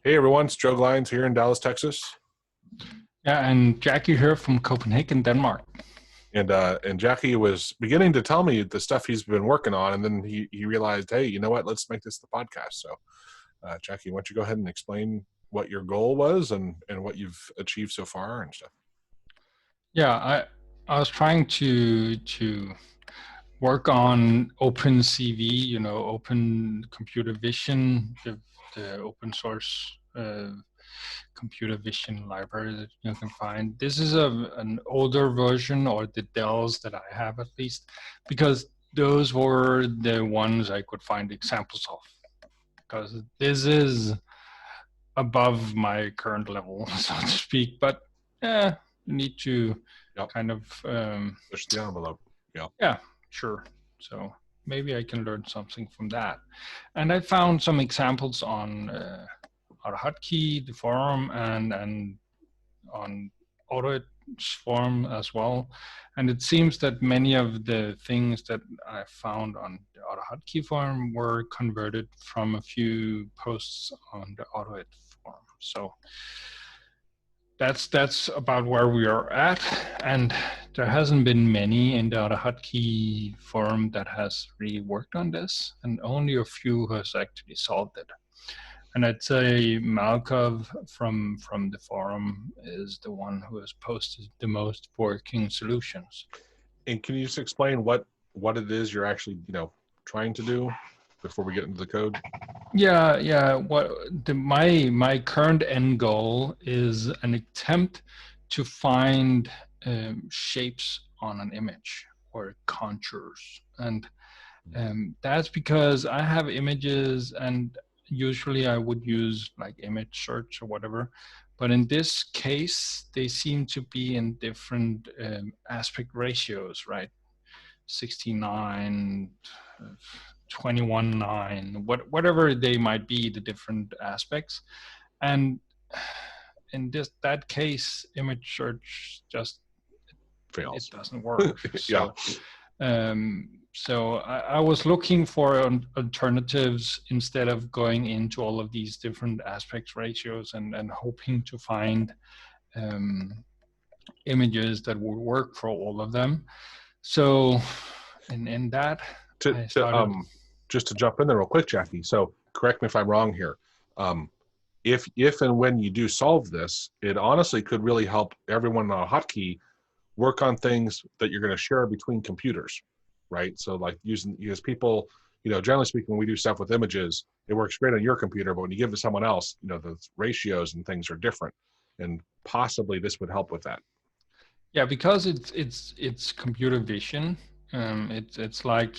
Hey everyone, it's Joe Glines here in Dallas, Texas. Yeah, and Jackie here from Copenhagen, Denmark. And Jackie was beginning to tell me the stuff he's been working on, and then he realized, hey, you know what? Let's make this the podcast. So, Jackie, why don't you go ahead and explain what your goal was and what you've achieved so far and stuff? Yeah, I was trying to work on Opencv, Open Computer Vision, the open source computer vision library that you can find. This is an older version, or the DLLs that I have at least, because those were the ones I could find examples of. Because this is above my current level, so to speak. But you need to kind of push the envelope. Yeah, sure. So maybe I can learn something from that. And I found some examples on AutoHotkey, the forum, and on AutoHotkey forum as well. And it seems that many of the things that I found on the AutoHotkey forum were converted from a few posts on the AutoHotkey forum. So that's about where we are at, and there hasn't been many in the AutoHotkey forum that has really worked on this, and only a few has actually solved it. And I'd say Malkov from the forum is the one who has posted the most working solutions. And can you just explain what it is you're actually trying to do before we get into the code? Yeah. My current end goal is an attempt to find shapes on an image or contours, and that's because I have images, and usually I would use like image search or whatever, but in this case they seem to be in different aspect ratios, right? 69, 21:9, whatever they might be, the different aspects. And in that case, image search just fails. It doesn't work. So I was looking for alternatives instead of going into all of these different aspect ratios and hoping to find images that would work for all of them. So in that, just to jump in there real quick, Jackie. So correct me if I'm wrong here. If and when you do solve this, it honestly could really help everyone on AutoHotkey work on things that you're going to share between computers, right? So like because people, generally speaking, when we do stuff with images, it works great on your computer, but when you give it to someone else, the ratios and things are different, and possibly this would help with that. Yeah, because it's computer vision. It's like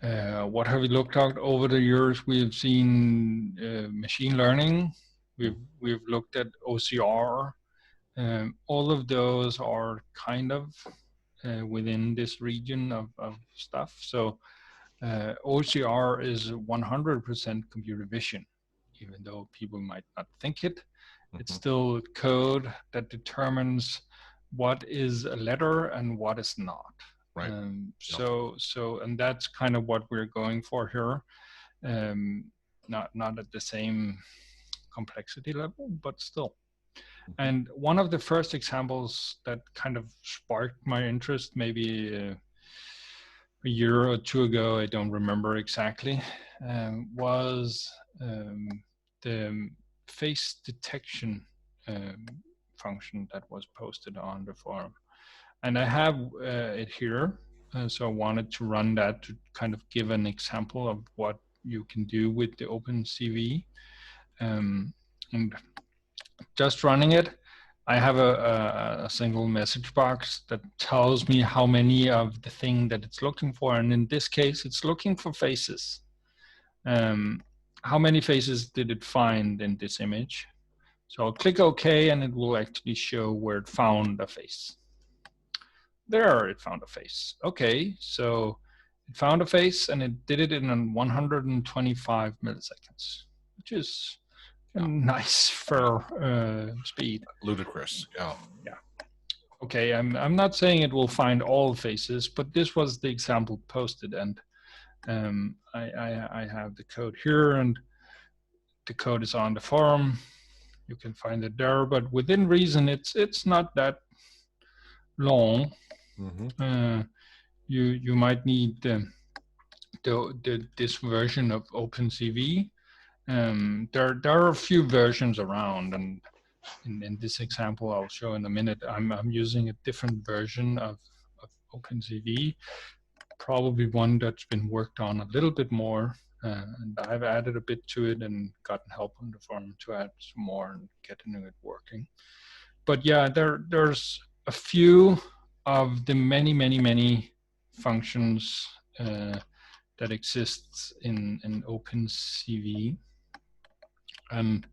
what have we looked at over the years? We've seen machine learning. We've looked at OCR. All of those are kind of within this region of stuff. So OCR is 100% computer vision, even though people might not think it. It's still code that determines what is a letter and what is not. Right. So and that's kind of what we're going for here. Not at the same complexity level, but still. And one of the first examples that kind of sparked my interest, maybe a year or two ago, I don't remember exactly, was the face detection function that was posted on the forum. And I have it here, so I wanted to run that to kind of give an example of what you can do with the Opencv. And just running it, I have a single message box that tells me how many of the thing that it's looking for. And in this case, it's looking for faces. How many faces did it find in this image? So I'll click OK, and it will actually show where it found a face. There, it found a face. Okay, so it found a face, and it did it in 125 milliseconds, which is nice for speed. Ludicrous, yeah. Okay, I'm not saying it will find all faces, but this was the example posted, and I have the code here, and the code is on the forum. You can find it there, but within reason, it's not that long. Mm-hmm. You might need this version of Opencv. There are a few versions around, and in this example I'll show in a minute, I'm using a different version of Opencv, probably one that's been worked on a little bit more, and I've added a bit to it and gotten help on the forum to add some more and getting it working. But yeah, there's a few of the many functions that exists in Opencv, and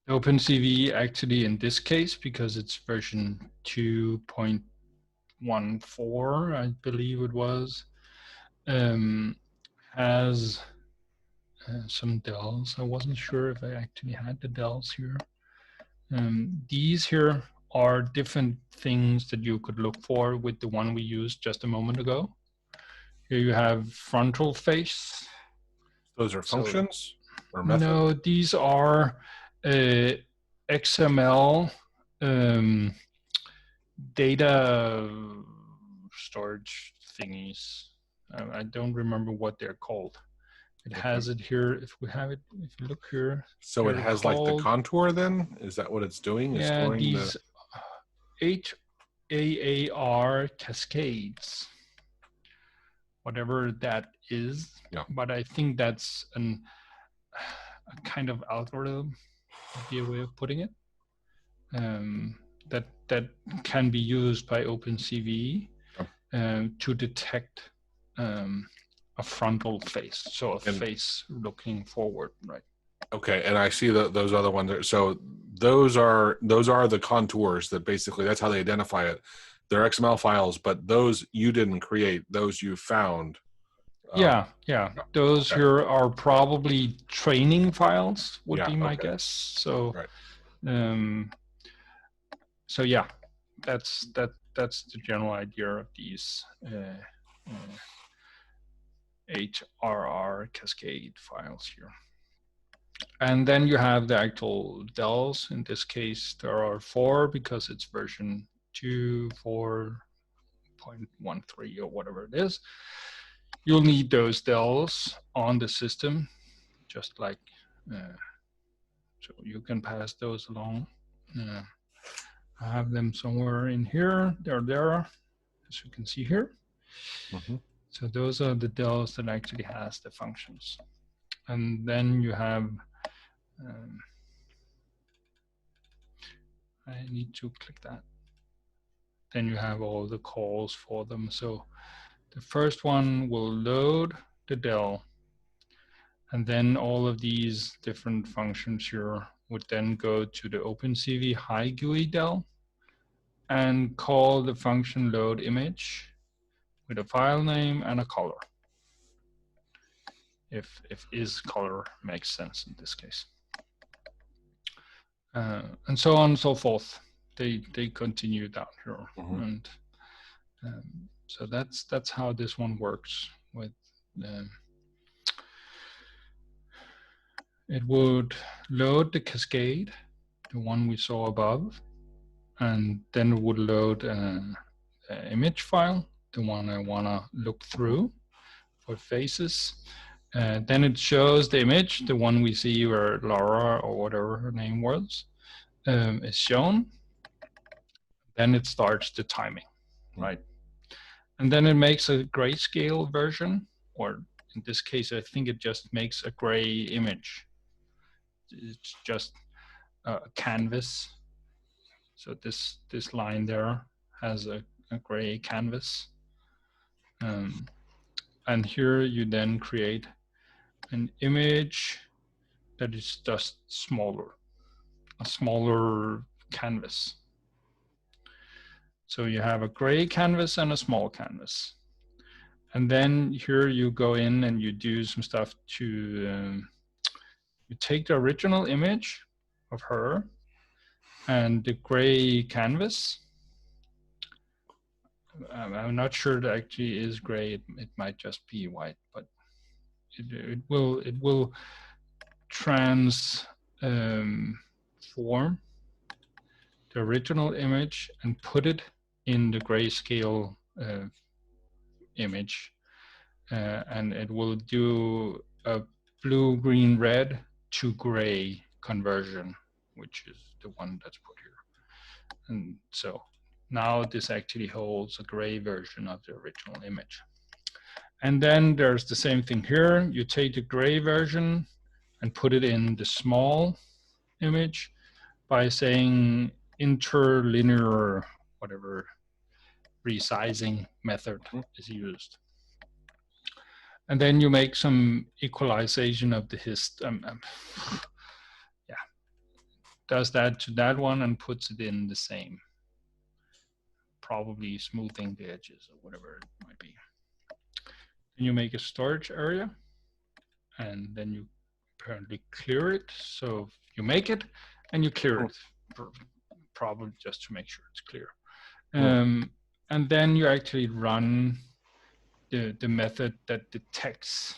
Opencv actually in this case, because it's version 2.14, I believe it was, has some DLLs. I wasn't sure if I actually had the DLLs here. These here are different things that you could look for with the one we used just a moment ago. Here you have frontal face. Those are functions or methods? No, these are XML data storage thingies. I don't remember what they're called. It has it here. If we have it, if you look here. So it has like the contour then? Is that what it's doing? Is Yeah, storing these HAAR cascades, whatever that is. Yeah. But I think that's a kind of algorithm, would be a way of putting it. That can be used by Opencv to detect a frontal face, so a face looking forward, right? Okay, and I see those other ones. So those are the contours that basically, that's how they identify it. They're XML files, but those you didn't create; those you found. Yeah. Those here are probably training files, would be my guess. So, so yeah, that's the general idea of these HRR cascade files here. And then you have the actual DLLs. In this case, there are 4 because it's version 2.4.13 or whatever it is. You'll need those DLLs on the system, just like, so you can pass those along. I have them somewhere in here. They're there, as you can see here. Mm-hmm. So those are the DLLs that actually has the functions. And then you have, I need to click that. Then you have all the calls for them. So the first one will load the DLL, and then all of these different functions here would then go to the Opencv high GUI DLL and call the function load image with a file name and a color, if is color makes sense in this case, and so on and so forth. They continue down here, and so that's how this one works. With it would load the cascade, the one we saw above, and then it would load an image file, the one I want to look through for faces. Then it shows the image, the one we see where Laura, or whatever her name was, is shown. Then it starts the timing, right? And then it makes a grayscale version, or in this case, I think it just makes a gray image. It's just a canvas. So this line there has a gray canvas. And here you then create an image that is just smaller, a smaller canvas. So you have a gray canvas and a small canvas. And then here you go in and you do some stuff to, you take the original image of her and the gray canvas. I'm not sure that actually is gray. It might just be white, but it will transform the original image and put it in the grayscale image, and it will do a blue, green, red to gray conversion, which is the one that's put here. And so now this actually holds a gray version of the original image. And then there's the same thing here. You take the gray version and put it in the small image by saying interlinear, whatever resizing method is used. And then you make some equalization of the does that to that one and puts it in the same, probably smoothing the edges or whatever it might be. Then you make a storage area, and then you apparently clear it. So you make it and you clear it, probably just to make sure it's clear. And then you actually run the method that detects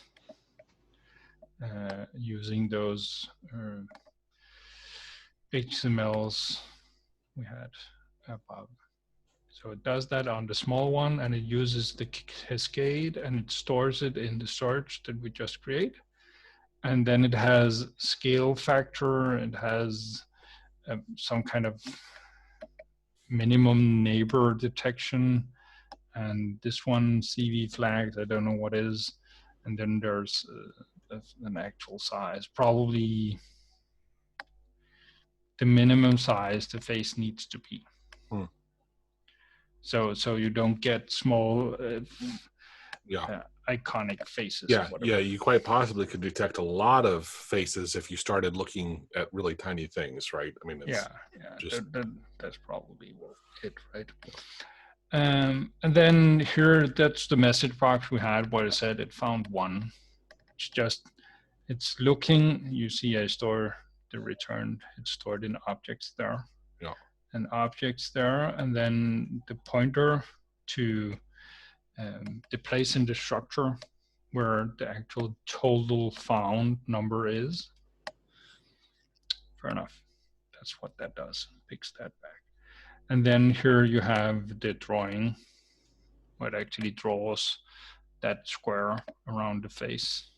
using those HTMLs we had above. So it does that on the small one, and it uses the cascade, and it stores it in the storage that we just create. And then it has scale factor, it has some kind of minimum neighbor detection, and this one CV flags, I don't know what is. And then there's an actual size, probably the minimum size the face needs to be. So you don't get small iconic faces. Yeah, you quite possibly could detect a lot of faces if you started looking at really tiny things, right? I mean, it's that's probably it, right? And then here, that's the message box we had where it said it found one. It's looking, you see I store the returned, it's stored in objects there. Yeah. And objects there, and then the pointer to the place in the structure where the actual total found number is. Fair enough. That's what that does, picks that back. And then here you have the drawing, where it actually draws that square around the face.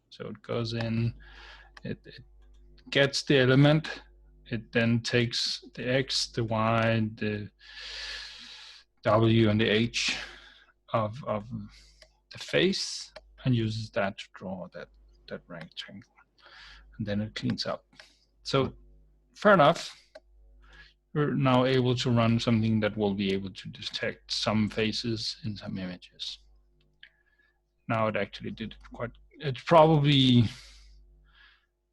So it goes in, it gets the element, it then takes the X, the Y, the W, and the H of the face and uses that to draw that rectangle. And then it cleans up. So fair enough. We're now able to run something that will be able to detect some faces in some images. Now it actually did it it's probably,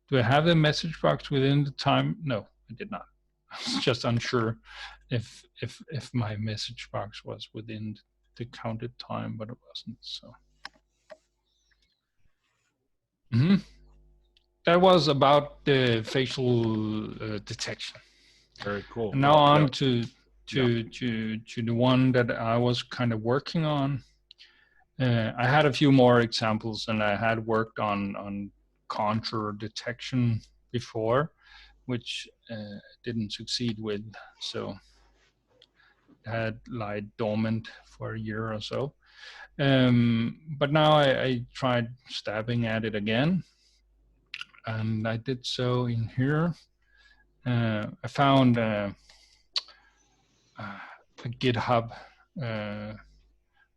do I have the message box within the time? No, I did not. I was just unsure if my message box was within the counted time, but it wasn't. So that was about the facial detection. Very cool. And now on to the one that I was kind of working on. I had a few more examples, and I had worked on contour detection before, which didn't succeed with. So it had lied dormant for a year or so. But now I tried stabbing at it again, and I did so in here. I found a GitHub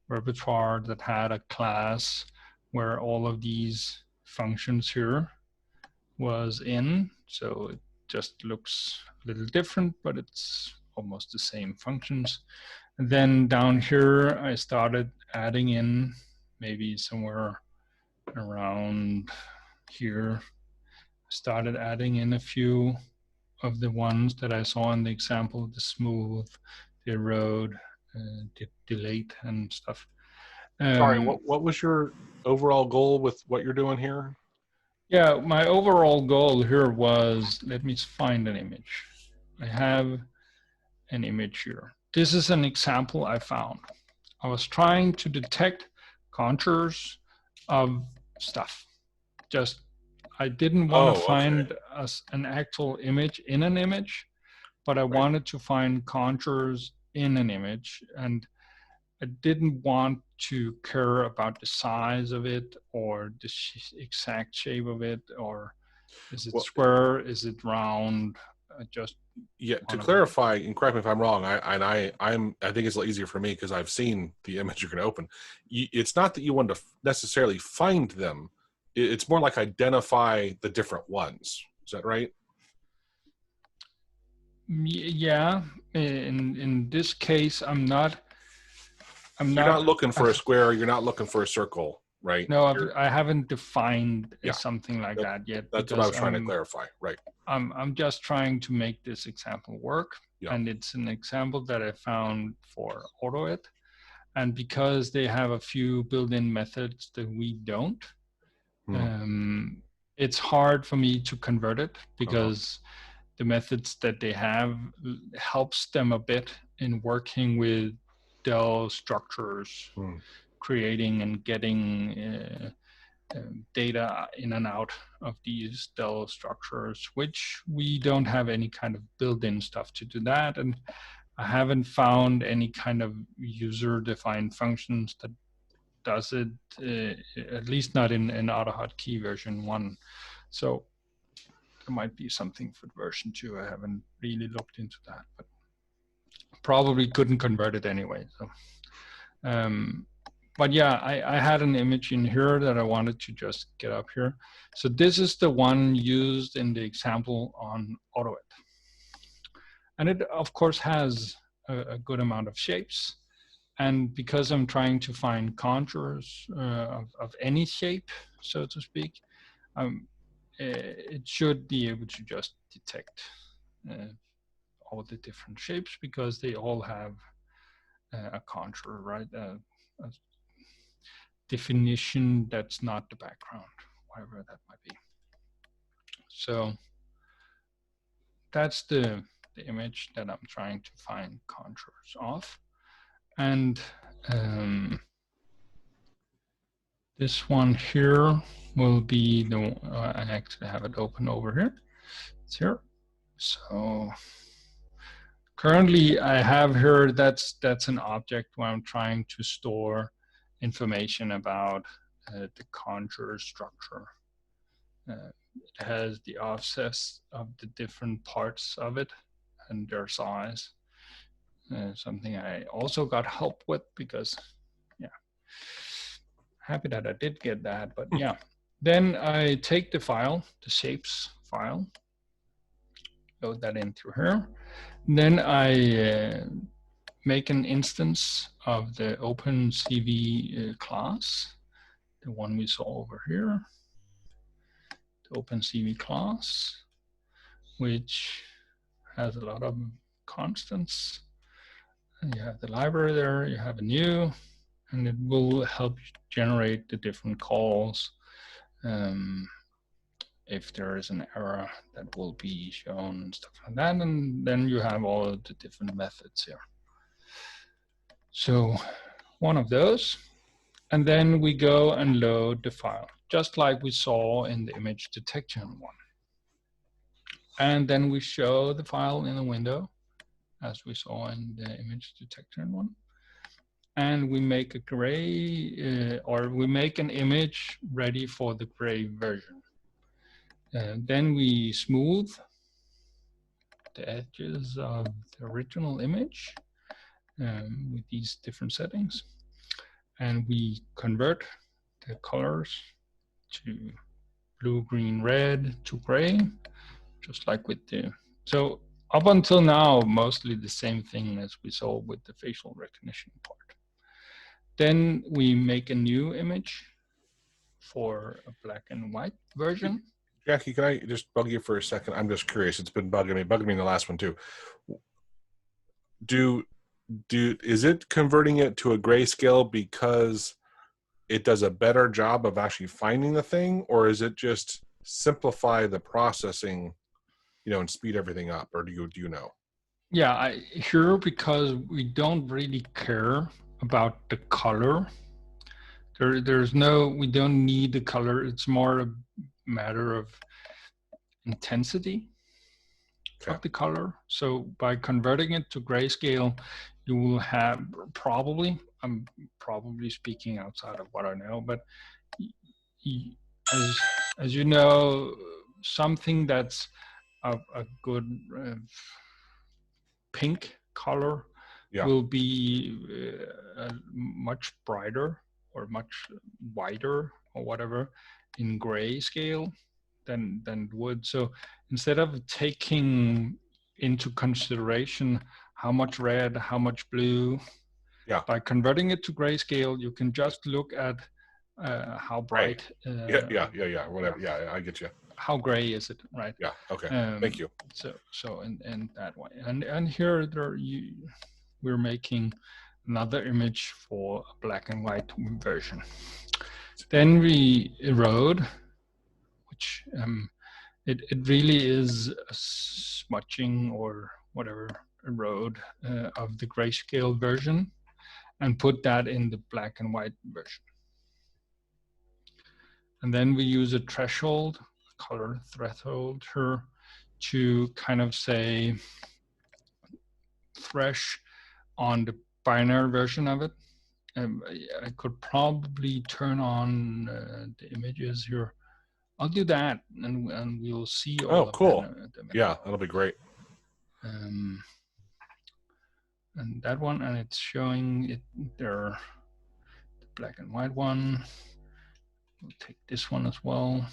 repertoire that had a class where all of these functions here was in. So it just looks a little different, but it's almost the same functions. And then down here, I started adding in maybe somewhere around here, started adding in a few of the ones that I saw in the example, the smooth, the erode, the delete and stuff. Sorry, what was your overall goal with what you're doing here? Yeah, my overall goal here was, let me find an image. I have an image here. This is an example I found. I was trying to detect contours of stuff. I didn't want to Oh, okay. find an actual image in an image, but I wanted to find contours in an image, and I didn't want to care about the size of it or the exact shape of it, or is it Well, square, is it round? Just yeah. To wanted clarify, and correct me if I'm wrong, I think it's a little easier for me because I've seen the image you're going to open. It's not that you want to necessarily find them. It's more like identify the different ones. Is that right? yeah. In this case, You're not looking for a I've, square. You're not looking for a circle, right? no, I haven't defined Yeah. something like That, that yet, that's what I because was trying to clarify. Right. I'm just trying to make this example work. Yeah. And it's an example that I found for AutoHotkey. And because they have a few built-in methods that we don't, it's hard for me to convert it, because the methods that they have helps them a bit in working with DLL structures, creating and getting data in and out of these DLL structures, which we don't have any kind of built-in stuff to do that. And I haven't found any kind of user-defined functions that does it, at least not in AutoHotkey version 1. So there might be something for version 2. I haven't really looked into that, but probably couldn't convert it anyway. So, but yeah, I had an image in here that I wanted to just get up here. So this is the one used in the example on AutoHotkey. And it, of course, has a good amount of shapes. And because I'm trying to find contours of any shape, so to speak, it should be able to just detect all the different shapes, because they all have a contour, right? A definition that's not the background, whatever that might be. So that's the image that I'm trying to find contours of. And this one here will be the, I actually have it open over here. It's here. So currently I have here, that's an object where I'm trying to store information about the contour structure. It has the offsets of the different parts of it and their size. Something I also got help with, because yeah, happy that I did get that. But yeah, then I take the file, the shapes file, load that in through here. Then I make an instance of the Opencv class, the one we saw over here, the Opencv class, which has a lot of constants. And you have the library there, you have a new, and it will help generate the different calls. If there is an error, that will be shown and stuff like that. And then you have all of the different methods here. So one of those, and then we go and load the file, just like we saw in the image detection one. And then we show the file in the window, as we saw in the image detection one. And we make a gray, or we make an image ready for the gray version. Then we smooth the edges of the original image with these different settings. And we convert the colors to blue, green, red to gray, just like with the, so up until now, mostly the same thing as we saw with the facial recognition part. Then we make a new image for a black and white version. Jackie, can I just bug you for a second? I'm just curious. It's been bugging me in the last one too. Is it converting it to a grayscale because it does a better job of actually finding the thing, or is it just simplify the processing, and speed everything up, or do you know? Yeah, here, because we don't really care about the color, We don't need the color. It's more a matter of intensity of the color. So by converting it to grayscale, you will have probably, I'm probably speaking outside of what I know, but as you know, something that's a good pink color will be much brighter or much wider or whatever in grayscale than it would. So instead of taking into consideration how much red, how much blue, by converting it to grayscale, you can just look at how bright. Whatever. Yeah, I get you. How gray is it, right? Yeah. Okay. Thank you. So in that way, and here we're making another image for a black and white version. Then we erode, which it really is a smudging or whatever erode of the grayscale version, and put that in the black and white version. And then we use a threshold, color threshold here, to kind of say fresh on the binary version of it. I could probably turn on the images here. I'll do that, and we'll see all of cool. them. Yeah, that'll be great. And that one, and it's showing it there, the black and white one. We'll take this one as well.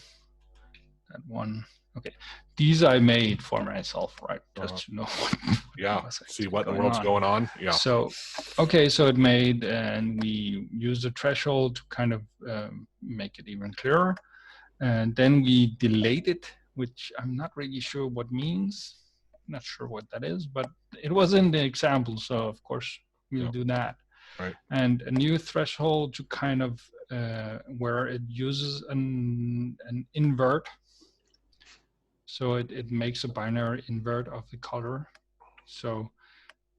That one. Okay, these I made for myself, right? Just to know what see what the world's going on. Yeah. So, okay, so it made, and we use the threshold to kind of make it even clearer. And then we delayed it, which I'm not really sure what means. Not sure what that is, but it was in the example, so of course we'll do that. Right. And a new threshold to kind of where it uses an invert. So it makes a binary invert of the color. So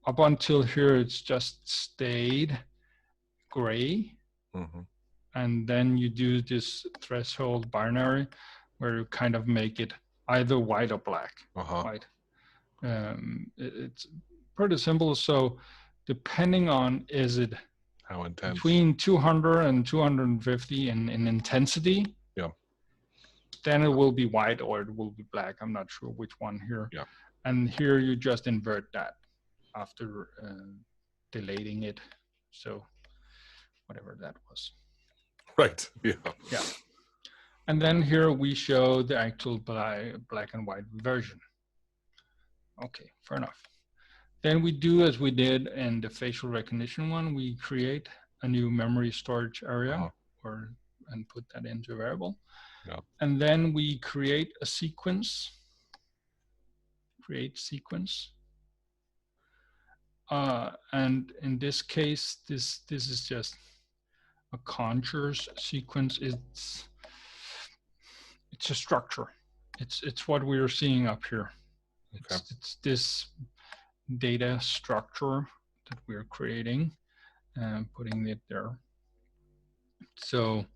up until here, it's just stayed gray. And then you do this threshold binary where you kind of make it either white or black. Right? It's pretty simple. So depending on, is it how intense, between 200 and 250 in intensity, then it will be white or it will be black. I'm not sure which one here. And here you just invert that after delaying it. So whatever that was. Right. Yeah. And then here we show the actual black and white version. Okay, fair enough. Then we do as we did in the facial recognition one. We create a new memory storage area and put that into a variable. And then we create a sequence. Create sequence. And in this case, this is just a contours sequence. It's a structure. It's what we are seeing up here. It's this data structure that we're creating and putting it there. So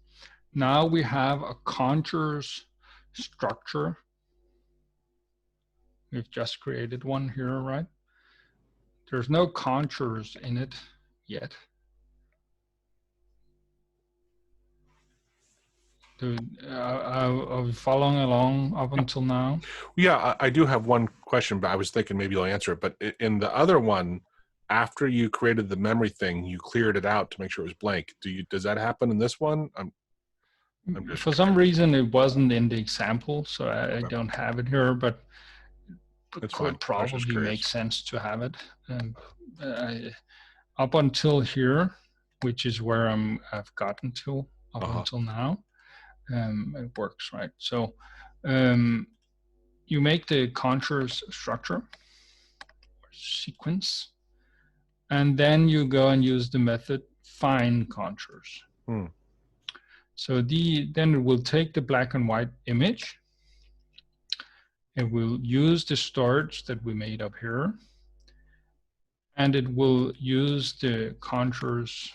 now we have a contours structure. We've just created one here, right? There's no contours in it yet. Are we following along up until now? Yeah, I do have one question, but I was thinking maybe you'll answer it. But in the other one, after you created the memory thing, you cleared it out to make sure it was blank. Does that happen in this one? For some reason, it wasn't in the example, so I don't have it here, but it could probably make sense to have it. Up until here, which is where I've gotten to up until now, it works, right? So you make the contours structure or sequence, and then you go and use the method find contours. So then it will take the black and white image. It will use the storage that we made up here, and it will use the contours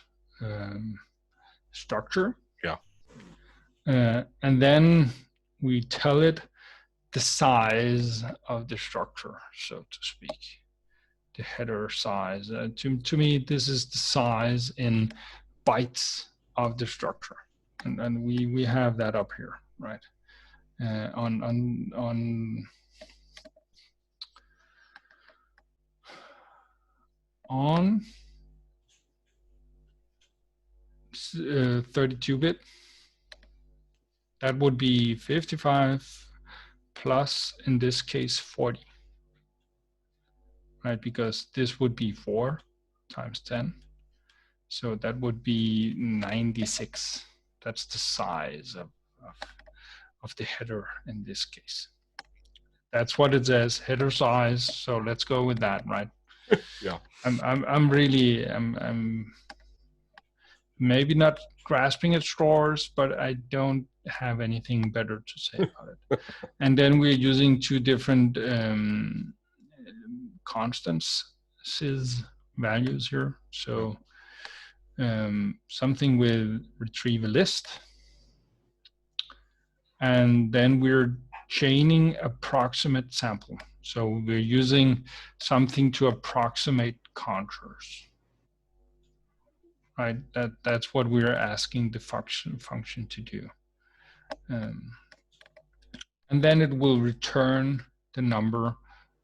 structure. Yeah. And then we tell it the size of the structure, so to speak, the header size. To me, this is the size in bytes of the structure, and we have that up here, right? On 32-bit, that would be 55 plus, in this case, 40, right? Because this would be 4 times 10. So that would be 96. That's the size of the header in this case. That's what it says, header size. So let's go with that, right? Yeah. I'm really maybe not grasping at straws, but I don't have anything better to say about it. And then we're using 2 different constants, sys values here. So something with retrieve a list. And then we're chaining approximate sample. So we're using something to approximate contours. Right, that's what we're asking the function to do. And then it will return the number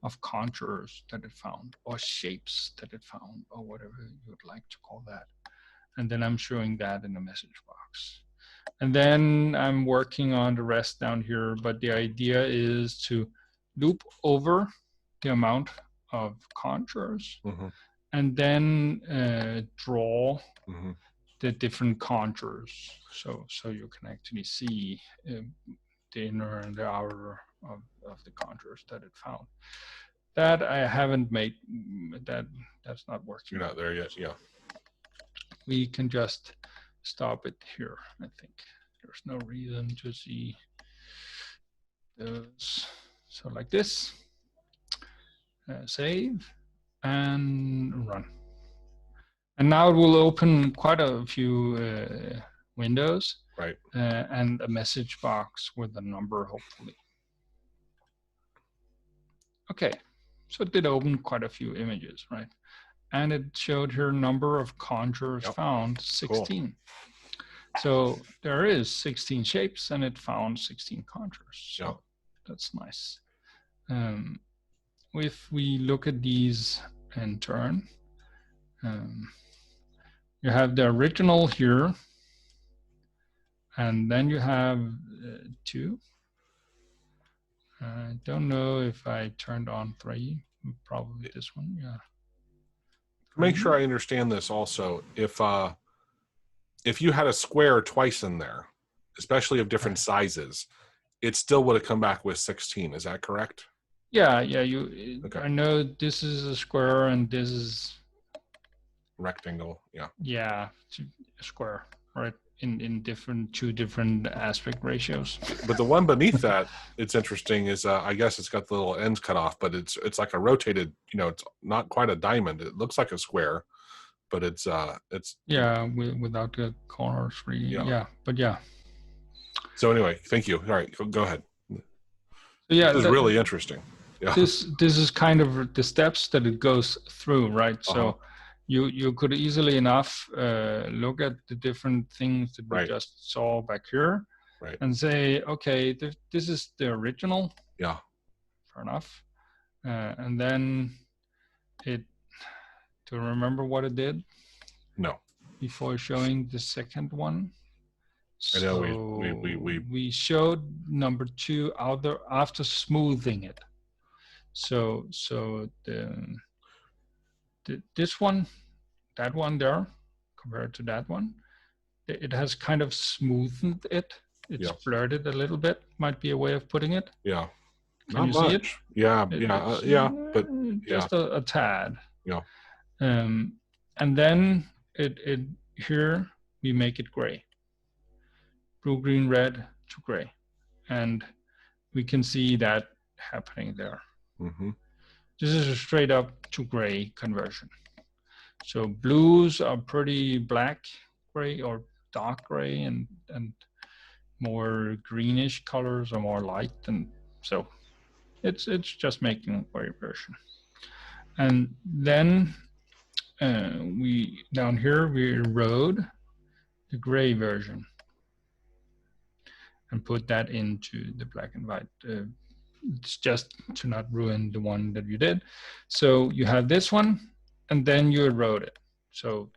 of contours that it found, or shapes that it found, or whatever you would like to call that. And then I'm showing that in the message box. And then I'm working on the rest down here, but the idea is to loop over the amount of contours, and then draw the different contours. So you can actually see the inner and the outer of the contours that it found. That I haven't made, that's not working. You're not there yet, yeah. We can just stop it here, I think. There's no reason to see those. So like this, save and run. And now it will open quite a few windows, right? And a message box with a number, hopefully. Okay, so it did open quite a few images, right? And it showed here number of contours found, 16. Cool. So there is 16 shapes, and it found 16 contours. So that's nice. If we look at these in turn, you have the original here, and then you have 2. I don't know if I turned on 3, probably this one, yeah. Make sure I understand this also. If you had a square twice in there, especially of different sizes, it still would have come back with 16. Is that correct? Yeah. Okay. I know this is a square and this is rectangle. Yeah. Yeah, a square, right? In 2 different aspect ratios. But the one beneath that, it's interesting, is I guess it's got the little ends cut off, but it's like a rotated, it's not quite a diamond. It looks like a square, but it's without the corners really. Yeah, but yeah. So anyway, thank you. All right, go ahead. Yeah, this is really interesting. Yeah. This is kind of the steps that it goes through, right? So you could easily enough look at the different things that we just saw back here, and say, okay, this is the original. Yeah. Fair enough. And then to remember what it did? No. Before showing the second one. I know we showed number 2 after smoothing it. So this one, that one there, compared to that one, it has kind of smoothened it. It's blurred it a little bit. Might be a way of putting it. Yeah. Can you see it? Yeah, but just a tad. Yeah. And then it here we make it gray. Blue, green, red to gray, and we can see that happening there. This is a straight up to gray conversion. So blues are pretty black, gray, or dark gray and more greenish colors or more light, and so it's just making a gray version. And then we down here we erode the gray version and put that into the black and white. It's just to not ruin the one that you did. So you have this one, and then you erode it. So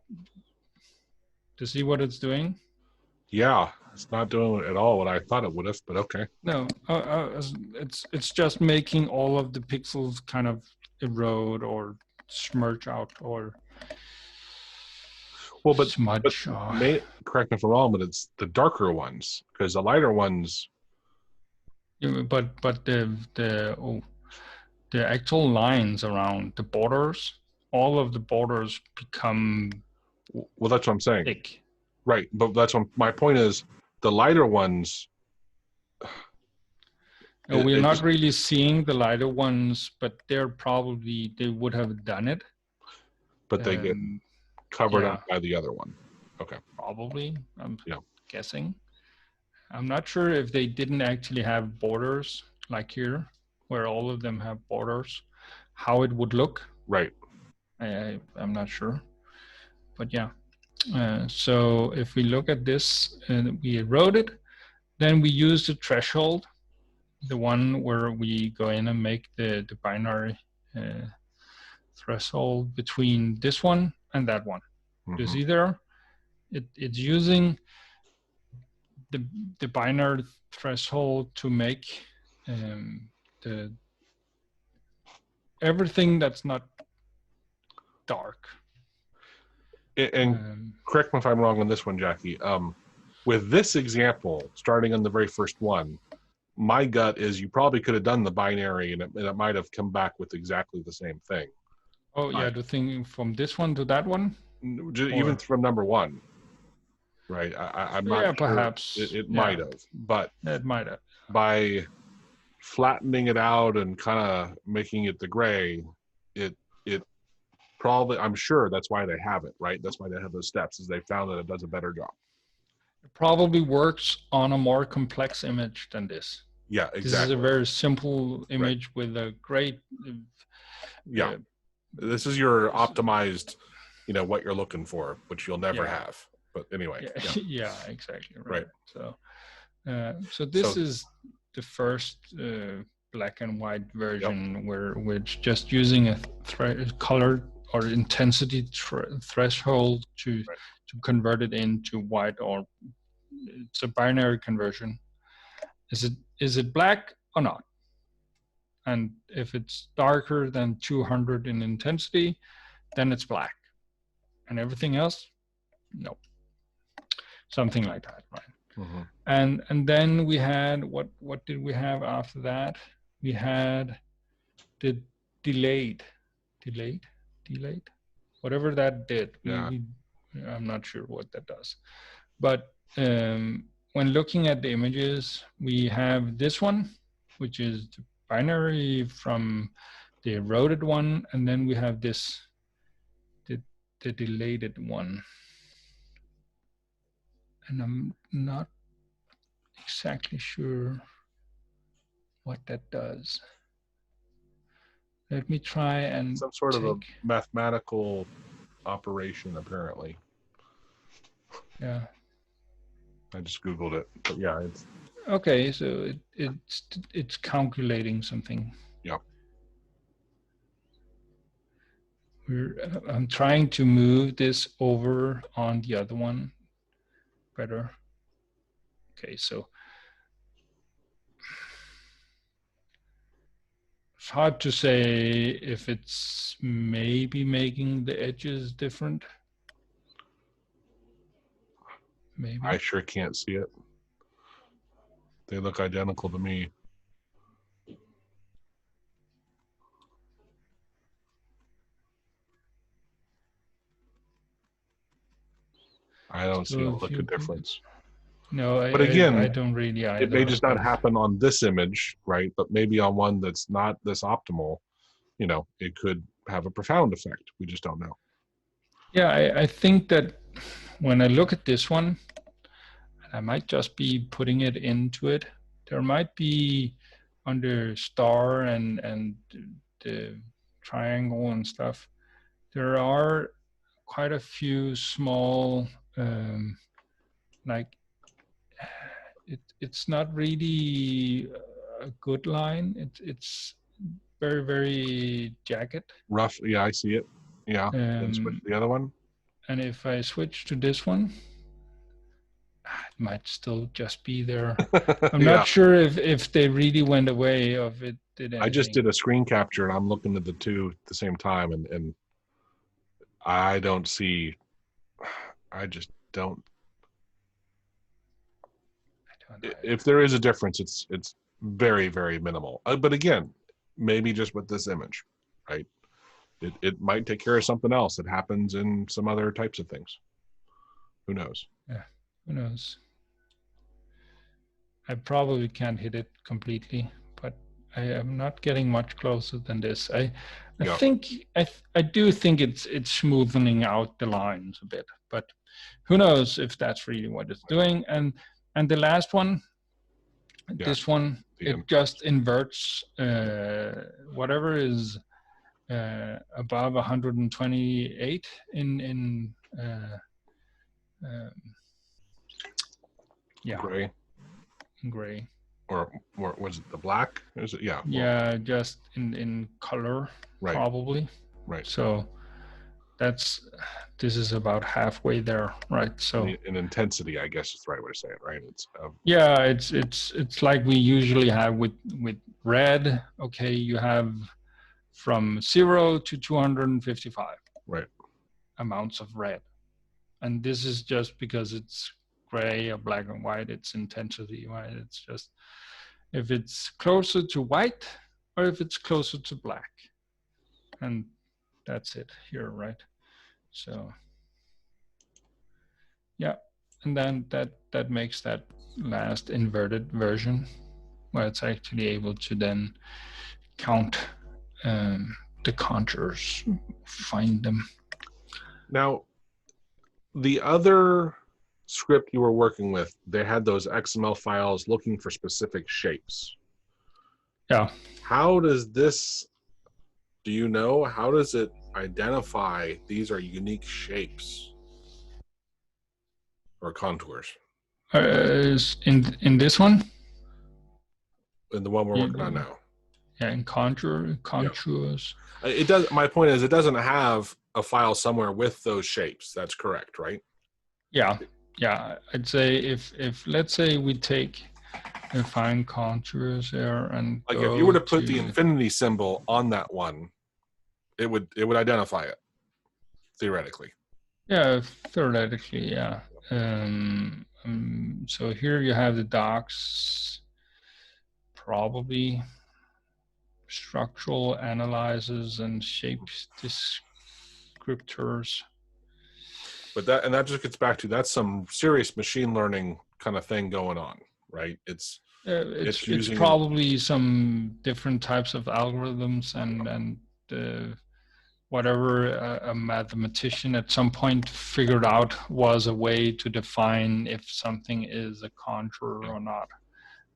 to see what it's doing? Yeah, it's not doing at all what I thought it would have, but okay. No, it's just making all of the pixels kind of erode or smudge out or smudge. Correct me if I'm wrong, but it's the darker ones, because the lighter ones. Yeah, but the actual lines around the borders, all of the borders become. Well, that's what I'm saying. Thick. Right, but that's what my point is. The lighter ones. We're not really seeing the lighter ones, but they would have done it. But they get covered up by the other one. Okay. Probably, I'm guessing. I'm not sure if they didn't actually have borders like here, where all of them have borders, how it would look. Right. I'm not sure, but yeah. So if we look at this and we erode it, then we use the threshold, the one where we go in and make the binary threshold between this one and that one. You see there, it's using the binary threshold to make the everything that's not dark. And correct me if I'm wrong on this one, Jackie. With this example, starting on the very first one, my gut is you probably could have done the binary and it might have come back with exactly the same thing. Oh, yeah, the thing from this one to that one? Even from number one, right? I'm not sure. Perhaps. It might have, but it might have. By flattening it out and kind of making it the gray, it probably, I'm sure that's why they have it, right? That's why they have those steps, is they found that it does a better job. It probably works on a more complex image than this. Yeah, exactly. This is a very simple image with a great. This is your optimized, what you're looking for, which you'll never have. But anyway. Yeah, exactly. Right. So, so this is the first black and white version where we're just using a color or intensity threshold to convert it into white, or it's a binary conversion. Is it black or not? And if it's darker than 200 in intensity, then it's black. And everything else, no. Something like that, right? And then we had what did we have after that? We had the delayed, whatever that did. I'm not sure what that does, but when looking at the images, we have this one, which is the binary from the eroded one, and then we have this, the delayed one. And I'm not exactly sure what that does. Let me try and some sort of a mathematical operation, apparently. Yeah. I just Googled it, but yeah, it's okay. So it's calculating something. Yeah. I'm trying to move this over on the other one better. Okay, so it's hard to say if it's maybe making the edges different. Maybe. I sure can't see it. They look identical to me. I don't see a look of difference. No, but again, I don't really either. It may just not happen on this image, right? But maybe on one that's not this optimal, it could have a profound effect. We just don't know. Yeah, I think that when I look at this one, I might just be putting it into it. There might be under star and the triangle and stuff. There are quite a few small, like it's not really a good line. It's very, very jagged. Rough. Yeah, I see it. Yeah. Then switch to the other one. And if I switch to this one, it might still just be there. I'm Yeah. not sure if they really went away or if it did anything. I just did a screen capture and I'm looking at the two at the same time, and I don't see. I just don't. If there is a difference, it's very, very minimal. But again, maybe just with this image, right? It might take care of something else that happens in some other types of things. Who knows? Yeah, who knows? I probably can't hit it completely, but I am not getting much closer than this. I think I do think it's smoothing out the lines a bit, but who knows if that's really what it's doing. And the last one, this one, it just inverts whatever is above 128 in gray. Gray. Or was it the black? Is it? Yeah. Yeah, just in color, right. Probably. Right. So this is about halfway there, right? So in intensity, I guess is the right way to say it, right? It's yeah, it's like we usually have with red. Okay, you have from 0 to 255 right amounts of red, and this is just because it's gray or black and white. It's intensity, right? It's just if it's closer to white or if it's closer to black, and that's it here, right? So yeah, and then that makes that last inverted version where it's actually able to then count the contours, find them. Now, the other script you were working with, they had those XML files looking for specific shapes. Yeah. How does this, do you know, how does it identify these are unique shapes or contours? In this one? In the one we're working on now. Yeah, in contours. Yeah. It does. My point is, it doesn't have a file somewhere with those shapes. That's correct, right? Yeah, yeah. I'd say if let's say we take and find contours there and like if you were to put the infinity symbol on that one, it would identify it theoretically. Yeah, theoretically, yeah. So here you have the docs, probably structural analyzes and shape descriptors. But that just gets back to, that's some serious machine learning kind of thing going on, right? It's probably some different types of algorithms and whatever a mathematician at some point figured out was a way to define if something is a contour or not,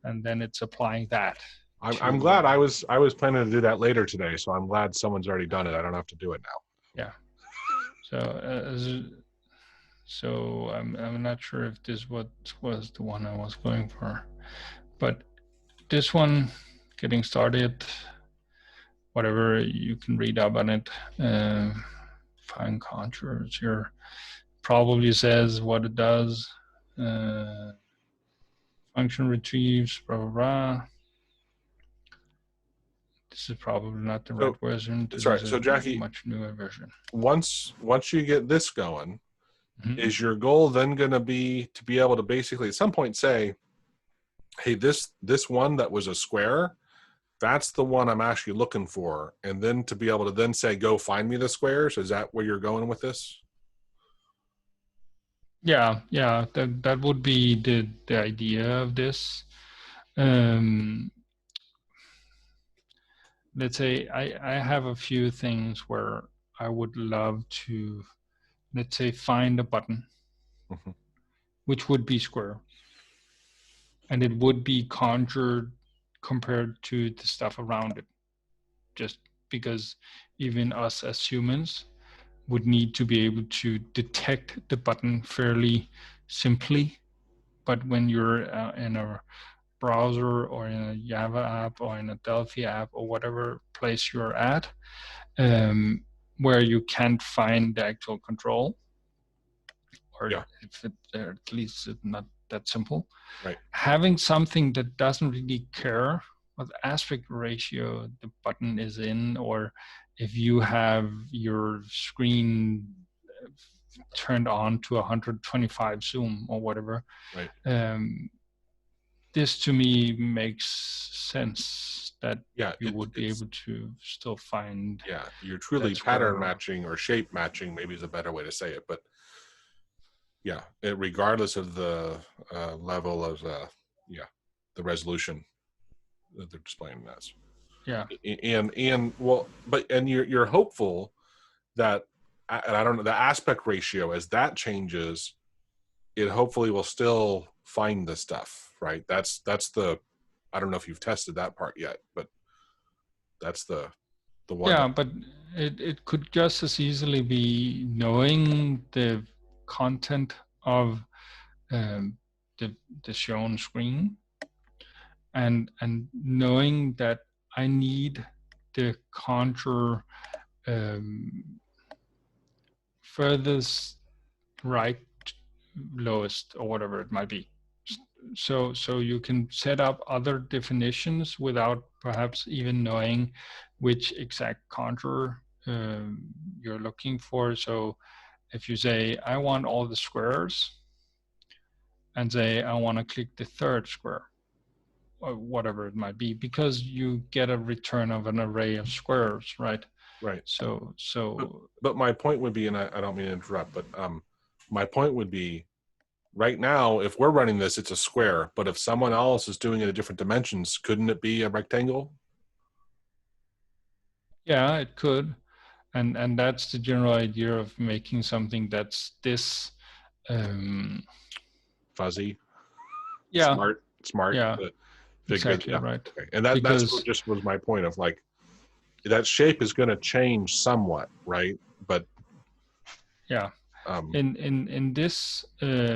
and then it's applying that. I'm glad. I was planning to do that later today, so I'm glad someone's already done it. I don't have to do it now. Yeah. So I'm not sure if this was the one I was going for, but this one, getting started, whatever you can read up on it, find contours here, probably says what it does, function retrieves, blah, blah, blah. This is probably not the right version. This is so Jackie, much newer version. Once you get this going, is your goal then going to be able to basically at some point say, hey, this one that was a square, that's the one I'm actually looking for, and then to be able to then say, go find me the squares? Is that where you're going with this? Yeah, that would be the idea of this. Let's say I have a few things where I would love to, let's say, find a button, which would be square. and it would be conjured compared to the stuff around it, just because even us as humans would need to be able to detect the button fairly simply. But when you're in a browser or in a Java app or in a Delphi app or whatever place you're at, where you can't find the actual control, or if it, at least it's not that simple, Right. having something that doesn't really care what aspect ratio the button is in, or if you have your screen turned on to 125 zoom or whatever, Right. This to me makes sense that you would be able to still find. Yeah, you're truly pattern matching or shape matching, maybe is a better way to say it. But yeah, regardless of the level of the resolution that they're displaying as. Yeah. And well, but you're hopeful that, and I don't know, the aspect ratio, as that changes, it hopefully will still find the stuff, right? That's the, I don't know if you've tested that part yet, but that's the one. Yeah, but it could just as easily be knowing the content of the shown screen, and knowing that I need the contour furthest right lowest or whatever it might be. So you can set up other definitions without perhaps even knowing which exact contour you're looking for. So if you say, I want all the squares, and say, I want to click the third square, or whatever it might be, because you get a return of an array of squares, right? Right. So but my point would be, and I don't mean to interrupt, but my point would be, right now, if we're running this, it's a square, but if someone else is doing it at different dimensions, couldn't it be a rectangle? Yeah, it could. And that's the general idea of making something that's this fuzzy, yeah, smart, yeah, exactly, yeah. right. Okay. And that's what just was my point of, like, that shape is going to change somewhat, right? But yeah, in this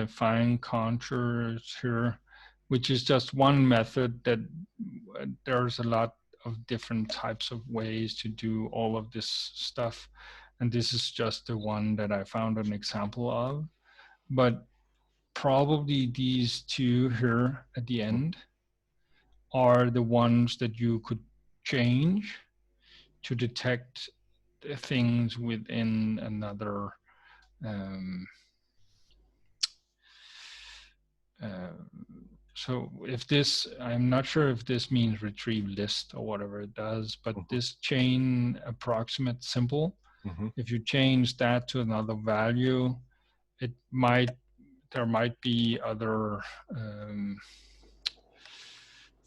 fine contours here, which is just one method, that there's a lot of different types of ways to do all of this stuff, and this is just the one that I found an example of. But probably these two here at the end are the ones that you could change to detect things within another so if this, I'm not sure if this means retrieve list or whatever it does, but this chain approximate symbol, if you change that to another value, it might, there might be other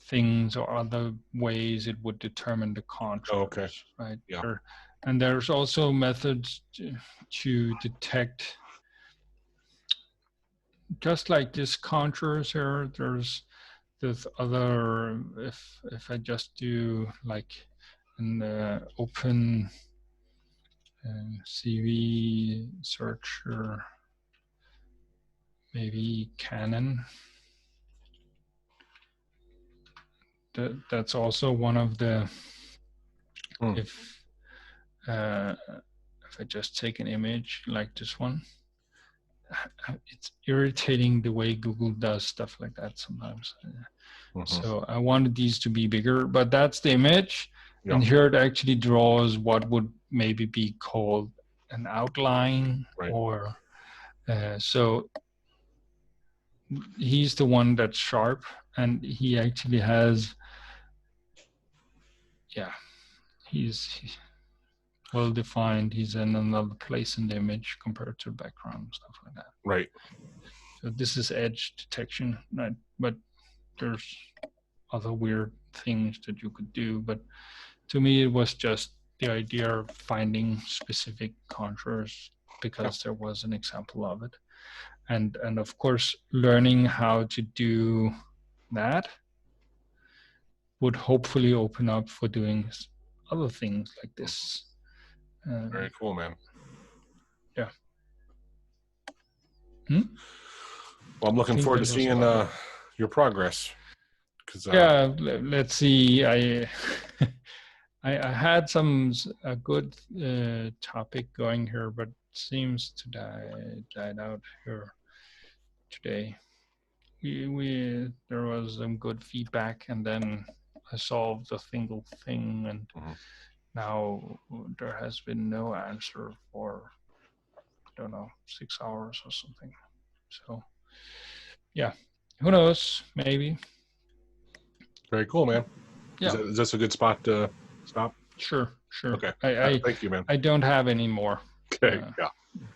things or other ways it would determine the contours, right? Yeah. And there's also methods to detect, just like this contours here, there's other, if I just do like an Opencv searcher, maybe Canon. That's also one of the, if I just take an image like this one, it's irritating the way Google does stuff like that sometimes. So I wanted these to be bigger, but that's the image. Yeah. And here it actually draws what would maybe be called an outline, right? Or so he's the one that's sharp, and he actually has, yeah, he's well defined. He's in another place in the image compared to the background and stuff like that. Right. So this is edge detection, right? But there's other weird things that you could do. But to me, it was just the idea of finding specific contours because there was an example of it. And of course, learning how to do that would hopefully open up for doing other things like this. Very cool, man. Yeah. Well, I'm looking forward to seeing your progress. Yeah, let's see. I had a good topic going here, but seems to died out here today. There was some good feedback, and then I solved a single thing, and now there has been no answer for, I don't know, 6 hours or something. So yeah, who knows? Maybe. Very cool, man. Yeah. Is this a good spot to stop? Sure. Okay. Thank you, man. I don't have any more. Okay. Yeah.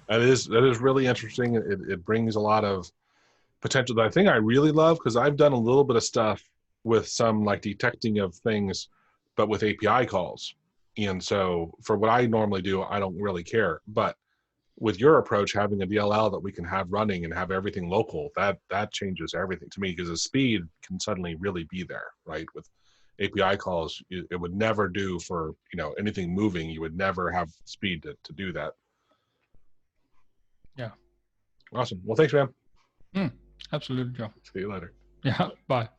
That is really interesting. It brings a lot of potential. The thing I really love, because I've done a little bit of stuff with some like detecting of things, but with API calls. And so for what I normally do, I don't really care. But with your approach, having a DLL that we can have running and have everything local, that changes everything to me, because the speed can suddenly really be there, right? With API calls, it would never do for, anything moving. You would never have speed to do that. Yeah. Awesome. Well, thanks, man. Absolutely, Joe. See you later. Yeah. Bye.